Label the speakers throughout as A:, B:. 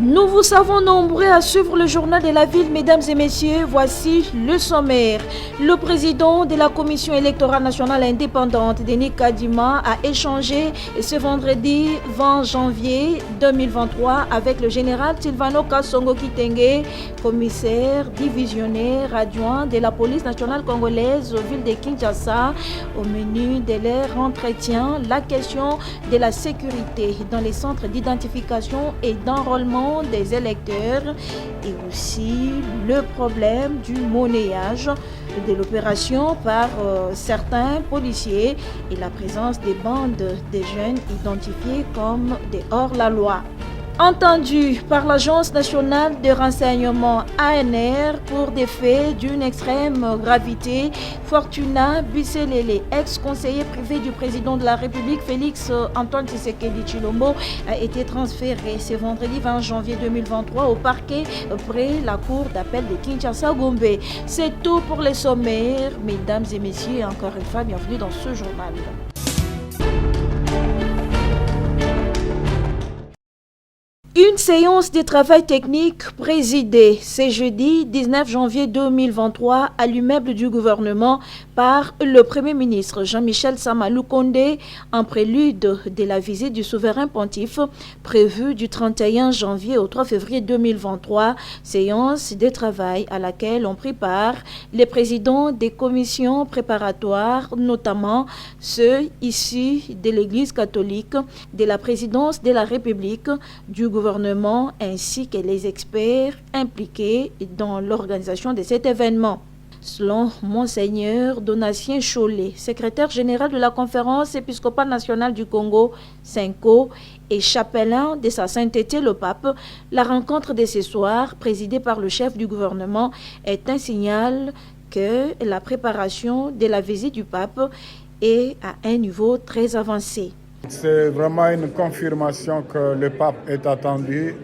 A: Nous vous savons nombreux à suivre le journal de la ville, mesdames et messieurs. Voici le sommaire. Le président de la Commission électorale nationale indépendante, Denis Kadima, a échangé ce vendredi 20 janvier 2023 avec le général Silvano Kasongo Kitenge, commissaire divisionnaire adjoint de la police nationale congolaise aux villes de Kinshasa. Au menu de leur entretien, la question de la sécurité dans les centres d'identification et d'enrôlement des électeurs et aussi le problème du monnayage de l'opération par certains policiers et la présence des bandes de jeunes identifiés comme des hors-la-loi. Entendu par l'Agence nationale de renseignement ANR pour des faits d'une extrême gravité, Fortuna Bisselele, ex-conseiller privé du président de la République Félix Antoine Tshisekedi Tshilombo, a été transféré ce vendredi 20 janvier 2023 au parquet près la cour d'appel de Kinshasa-Gombe. C'est tout pour les sommaires, mesdames et messieurs, et encore une fois, bienvenue dans ce journal. Une séance de travail technique présidée ce jeudi 19 janvier 2023 à l'immeuble du gouvernement par le Premier ministre Jean-Michel Samalou Kondé en prélude de la visite du souverain pontife prévue du 31 janvier au 3 février 2023. Séance de travail à laquelle ont pris part les présidents des commissions préparatoires, notamment ceux issus de l'Église catholique, de la présidence de la République, du gouvernement ainsi que les experts impliqués dans l'organisation de cet événement. Selon Monseigneur Donatien Chollet, secrétaire général de la Conférence épiscopale nationale du Congo, SENCO, et chapelain de sa sainteté le pape, la rencontre de ce soir, présidée par le chef du gouvernement, est un signal que la préparation de la visite du pape est à un niveau très avancé.
B: C'est vraiment une confirmation que le pape est attendu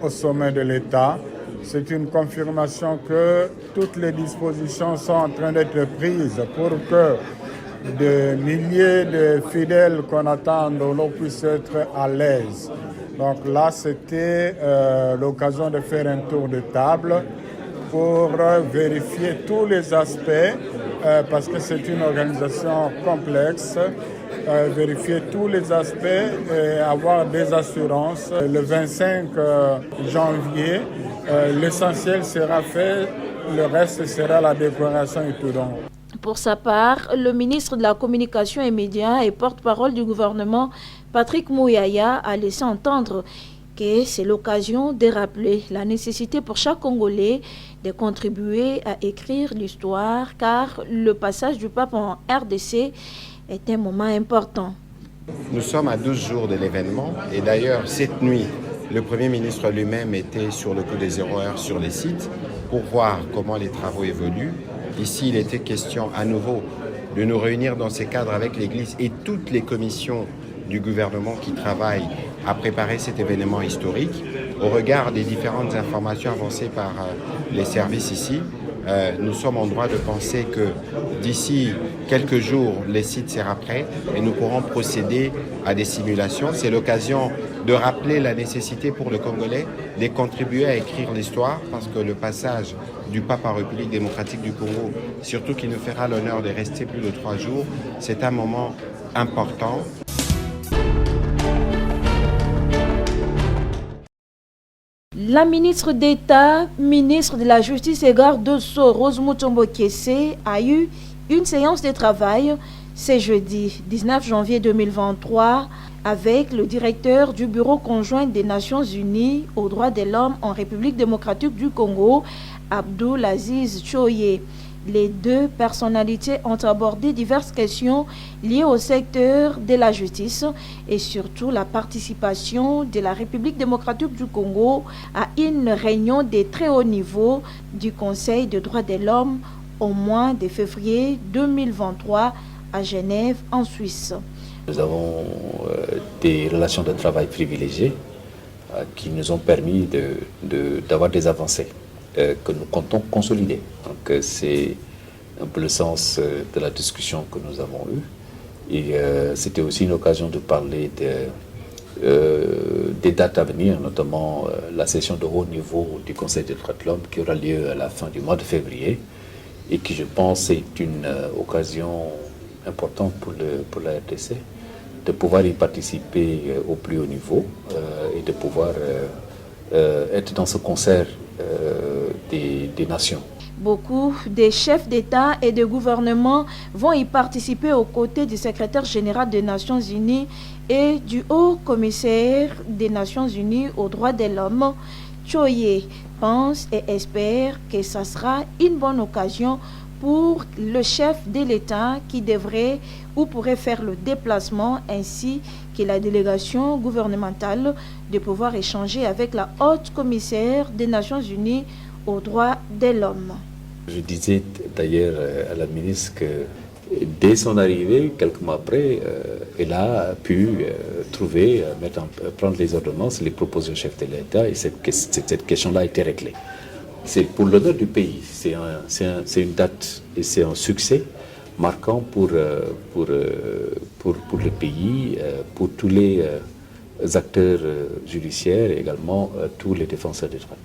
B: au sommet de l'État. C'est une confirmation que toutes les dispositions sont en train d'être prises pour que des milliers de fidèles qu'on attend l'on puisse être à l'aise. Donc là, c'était l'occasion de faire un tour de table pour vérifier tous les aspects parce que c'est une organisation complexe. Vérifier tous les aspects et avoir des assurances. Le 25 janvier, l'essentiel sera fait, le reste sera la déclaration et tout. Donc.
A: Pour sa part, le ministre de la Communication et Médias et porte-parole du gouvernement, Patrick Mouyaya, a laissé entendre que c'est l'occasion de rappeler la nécessité pour chaque Congolais de contribuer à écrire l'histoire, car le passage du pape en RDC est un moment important.
C: Nous sommes à 12 jours de l'événement et d'ailleurs cette nuit, le Premier ministre lui-même était sur le coup des 0 heures sur les sites pour voir comment les travaux évoluent. Ici, il était question à nouveau de nous réunir dans ces cadres avec l'Église et toutes les commissions du gouvernement qui travaillent à préparer cet événement historique au regard des différentes informations avancées par les services ici. Nous sommes en droit de penser que d'ici quelques jours, les sites seront prêts et nous pourrons procéder à des simulations. C'est l'occasion de rappeler la nécessité pour le Congolais de contribuer à écrire l'histoire parce que le passage du pape en République démocratique du Congo, surtout qui nous fera l'honneur de rester plus de 3 jours, c'est un moment important.
A: La ministre d'État, ministre de la Justice et garde de Sceaux, Rose Mutombo Kessé, a eu une séance de travail ce jeudi 19 janvier 2023 avec le directeur du Bureau conjoint des Nations Unies aux droits de l'homme en République démocratique du Congo, Abdoul Aziz Choye. Les deux personnalités ont abordé diverses questions liées au secteur de la justice et surtout la participation de la République démocratique du Congo à une réunion de très haut niveau du Conseil des droits de l'homme au mois de février 2023 à Genève, en Suisse.
D: Nous avons des relations de travail privilégiées qui nous ont permis d'avoir des avancées que nous comptons consolider. Donc c'est un peu le sens de la discussion que nous avons eue. Et c'était aussi une occasion de parler des dates à venir, notamment la session de haut niveau du Conseil des droits de l'homme qui aura lieu à la fin du mois de février et qui, je pense, est une occasion importante pour la RDC de pouvoir y participer au plus haut niveau et de pouvoir être dans ce concert des nations.
A: Beaucoup des chefs d'État et de gouvernement vont y participer aux côtés du secrétaire général des Nations Unies et du haut commissaire des Nations Unies aux droits de l'homme. Choye pense et espère que ça sera une bonne occasion pour le chef de l'État qui devrait ou pourrait faire le déplacement ainsi que la délégation gouvernementale de pouvoir échanger avec la haute commissaire des Nations Unies aux droits de l'homme.
D: Je disais d'ailleurs à la ministre que dès son arrivée, quelques mois après, elle a pu prendre les ordonnances, les proposer au chef de l'État et cette question-là a été réglée. C'est pour l'honneur du pays, c'est une date et c'est un succès marquant pour le pays, pour tous les acteurs judiciaires et également tous les défenseurs des droits.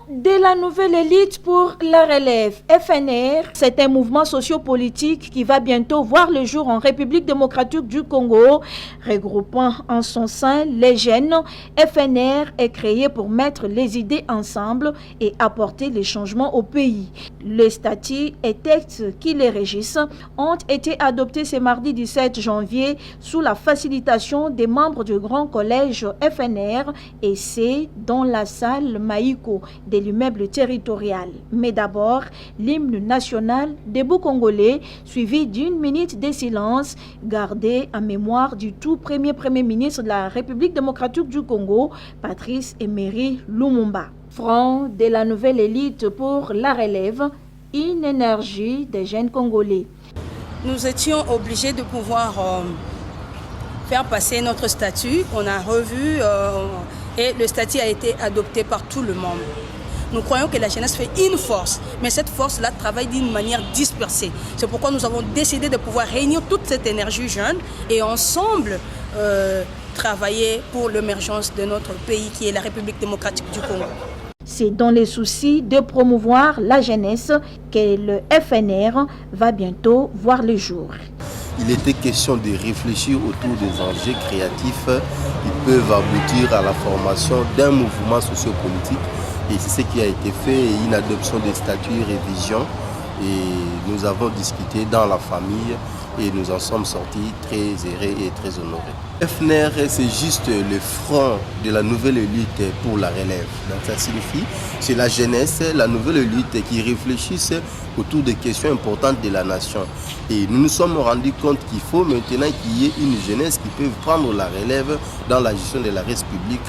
A: De la nouvelle élite pour la relève, FNR, c'est un mouvement sociopolitique qui va bientôt voir le jour en République démocratique du Congo. Regroupant en son sein les jeunes, FNR est créé pour mettre les idées ensemble et apporter les changements au pays. Les statuts et textes qui les régissent ont été adoptés ce mardi 17 janvier sous la facilitation des membres du Grand Collège FNR et c'est dans la salle Maïko de l'immeuble territorial. Mais d'abord, l'hymne national debout congolais, suivi d'une minute de silence gardée en mémoire du tout premier ministre de la République démocratique du Congo, Patrice Emery Lumumba. Front de la nouvelle élite pour la relève, une énergie des jeunes Congolais.
E: Nous étions obligés de pouvoir faire passer notre statut. On a revu et le statut a été adopté par tout le monde. Nous croyons que la jeunesse fait une force, mais cette force-là travaille d'une manière dispersée. C'est pourquoi nous avons décidé de pouvoir réunir toute cette énergie jeune et ensemble travailler pour l'émergence de notre pays qui est la République démocratique du Congo.
A: C'est dans les soucis de promouvoir la jeunesse que le FNR va bientôt voir le jour.
F: Il était question de réfléchir autour des enjeux créatifs qui peuvent aboutir à la formation d'un mouvement sociopolitique. Et c'est ce qui a été fait, une adoption des statuts, révision. Et nous avons discuté dans la famille et nous en sommes sortis très heureux et très honorés. FNR, c'est juste le front de la nouvelle élite pour la relève. Donc ça signifie, c'est la jeunesse, la nouvelle élite qui réfléchissent autour des questions importantes de la nation. Et nous nous sommes rendus compte qu'il faut maintenant qu'il y ait une jeunesse qui peut prendre la relève dans la gestion de la République.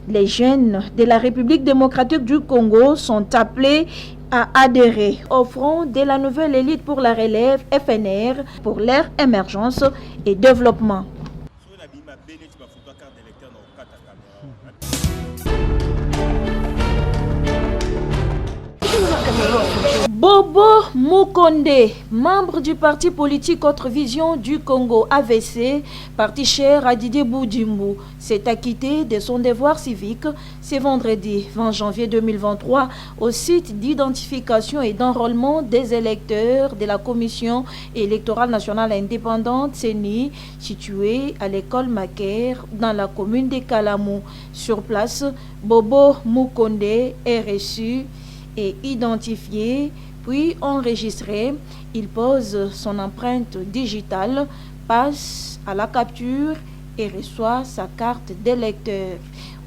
A: Les jeunes de la République démocratique du Congo sont appelés à adhérer au front de la nouvelle élite pour la relève FNR pour leur émergence et développement. Bobo Mukonde, membre du parti politique Autre Vision du Congo AVC, parti cher à Didier Boudimou, s'est acquitté de son devoir civique ce vendredi 20 janvier 2023 au site d'identification et d'enrôlement des électeurs de la Commission électorale nationale indépendante CENI, située à l'école Macaire dans la commune de Kalamou. Sur place, Bobo Mukonde est reçu et identifié, puis enregistré. Il pose son empreinte digitale, passe à la capture et reçoit sa carte d'électeur.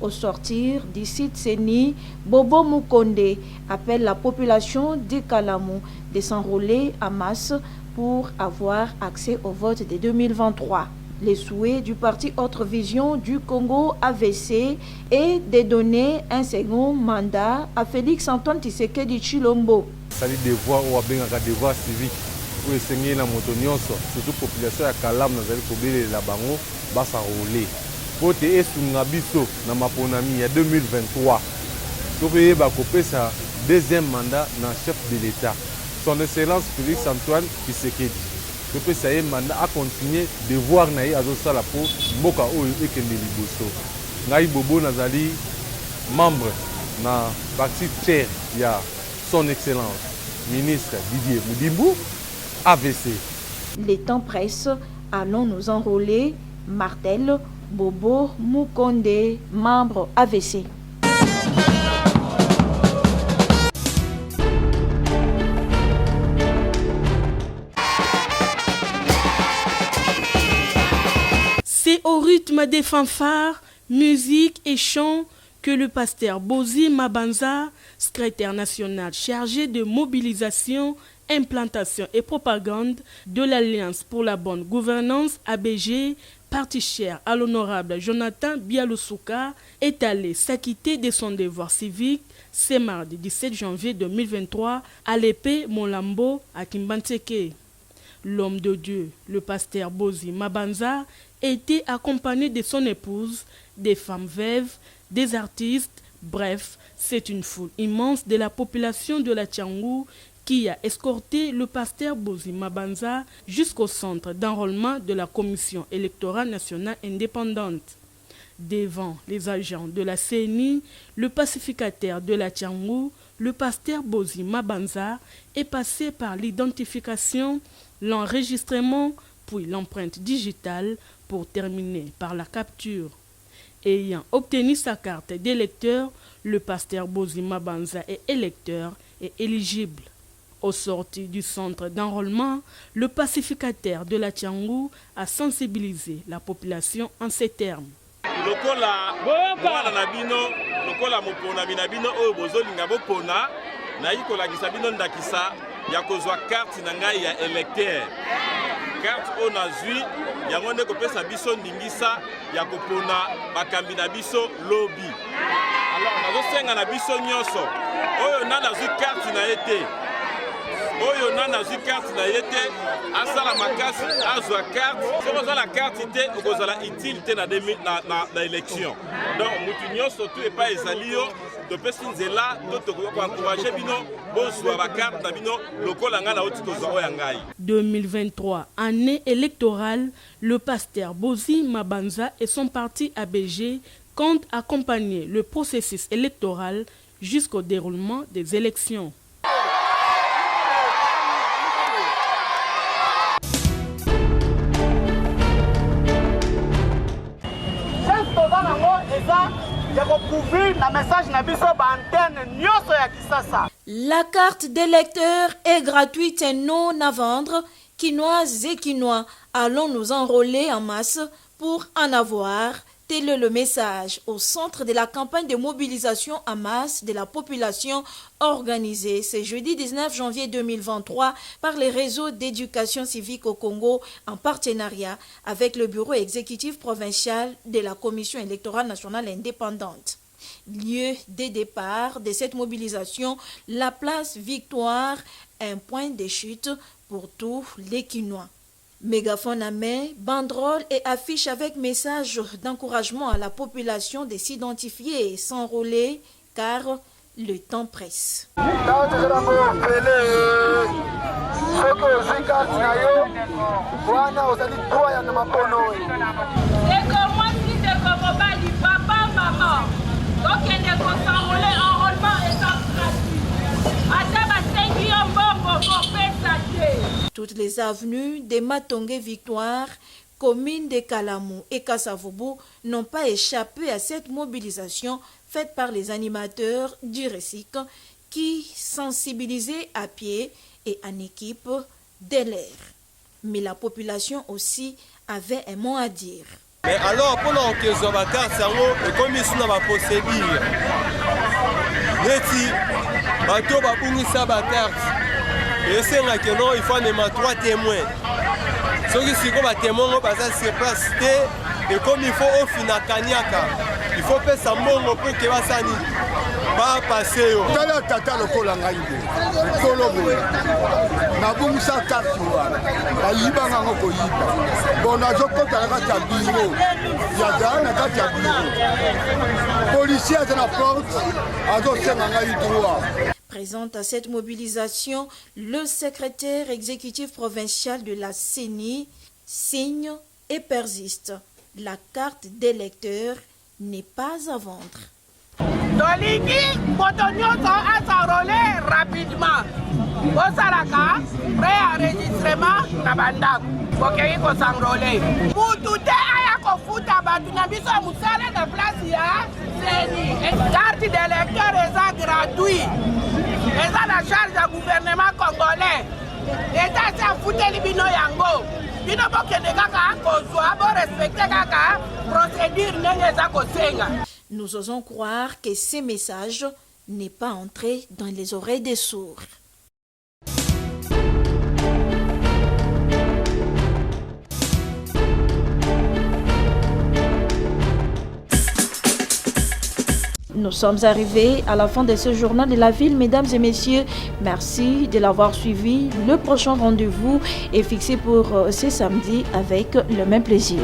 A: Au sortir du site CENI, Bobo Mukonde appelle la population de Kalamou de s'enrôler en masse pour avoir accès au vote de 2023. Les souhaits du parti Autre Vision du Congo AVC est de donner un second mandat à Félix Antoine Tshisekedi Tshilombo.
G: C'est des devoirs ou un devoir civique pour enseigner la motonioso, surtout la population à Kalam, nous allons couvrir la bango, bas s'enrôler. Pour te esungabiso na maponami en 2023, pour que ça deuxième mandat dans le chef de l'État, son Excellence Félix Antoine Tshisekedi. topesa ye mandat acontinue devoir na ye azosala mpo mboka oyo ekende liboso. Ngai Bobo nazali membre na parti chair ya son excellence ministre Didier Moudimbu, AVC.
A: Les temps pressent, allons nous enrôler, martèle Bobo Mukonde, membre AVC.
H: C'est au rythme des fanfares, musique et chants que le pasteur Bozi Mabanza, secrétaire national chargé de mobilisation, implantation et propagande de l'Alliance pour la bonne gouvernance ABG, parti cher à l'honorable Jonathan Bialoussouka, est allé s'acquitter de son devoir civique ce mardi 17 janvier 2023 à l'épée Molambo à Kimbanteke. L'homme de Dieu, le pasteur Bozi Mabanza, était accompagné de son épouse, des femmes veuves, des artistes, bref, c'est une foule immense de la population de la Tchangou qui a escorté le pasteur Bozi Mabanza jusqu'au centre d'enrôlement de la Commission électorale nationale indépendante. Devant les agents de la CNI, le pacificateur de la Tchangou, le pasteur Bozi Mabanza est passé par l'identification, l'enregistrement, puis l'empreinte digitale pour terminer par la capture. Ayant obtenu sa carte d'électeur, le pasteur Bozi Mabanza est électeur et éligible. Au sortir du centre d'enrôlement, le pacificateur de la Tchangou a sensibilisé la population en ces termes.
I: Lokola mwana na bino lokola mopona binabino oyo bozolinga bopona nayi kolakisa bino ndakisa ya kozwa carte na ngai ya électeur. Carte oyo nazwi yango nde kopesa biso ndingisa ya kopona bakambi na biso lobby. Alors nazosenga na biso nyonso oyo na nazwi carte na ye te oyo na nazwi carte na ye te asala makasi azwa carte soki ozala carte te okozala utile te na élection. Donc mutu nyonso tu epai ezali yo topesi nzela to tokoencourage bino bozwa bakarte na bino lokola ngai nauti kozwa oyo ya ngai.
H: 2023, année électorale, le pasteur Bozi Mabanza et son parti ABG comptent accompagner le processus électoral jusqu'au déroulement des élections.
A: La carte d'électeur est gratuite et non à vendre. Quinoises et Quinois, allons nous enrôler en masse pour en avoir. Tel est le message au centre de la campagne de mobilisation en masse de la population organisée ce jeudi 19 janvier 2023 par les réseaux d'éducation civique au Congo en partenariat avec le bureau exécutif provincial de la Commission électorale nationale indépendante. Lieu de départ de cette mobilisation, la place Victoire, un point de chute pour tous les Quinois. Mégaphone à main, banderole et affiche avec message d'encouragement à la population de s'identifier et s'enrôler car le temps presse. Toutes les avenues de Matongé Victoire, communes de Kalamou et Kassavoubou n'ont pas échappé à cette mobilisation faite par les animateurs du RECIC qui sensibilisaient à pied et en équipe dès l'air. Mais la population aussi avait un mot à dire.
F: Mais alors, pour l'enquête, ma carte, c'est comme ici, on va procédure. Neti, bateau va punir ma carte. Et c'est là que non, il faut même 3 témoins. Ceux qui sont comme témoins, c'est pas cité. Et comme il faut au final Kanyaka, il faut faire ça mon pour que va s'ani. Pas passer.
B: Tala tata le kolangaïde. Kolobo. Na bumsa carte wana. Ayiba ngako koyiba. Bona joko kala ka biro. Ya dana ka biro. Policier à la porte, azo senga ngai droit.
A: Présente à cette mobilisation, le secrétaire exécutif provincial de la CENI signe et persiste. La carte d'électeur n'est pas à vendre.
J: Doligi, Potonyoso a s'enrôler rapidement. Osaraka, pré-enregistrement, Nabanda. Fokéi ko s'enrôler. Pour tout aya ko futa batu na biso musala na place ya CENI. Carte d'électeur est gratuit. Et ça la charge du gouvernement congolais. L'État s'est foutu les bino yango. Bino bokende kaka kozwa bo respecter kaka procédure n'engeza kosenga.
A: Nous osons croire que ces messages n'est pas entré dans les oreilles des sourds. Nous sommes arrivés à la fin de ce journal de la ville, mesdames et messieurs. Merci de l'avoir suivi. Le prochain rendez-vous est fixé pour ce samedi avec le même plaisir.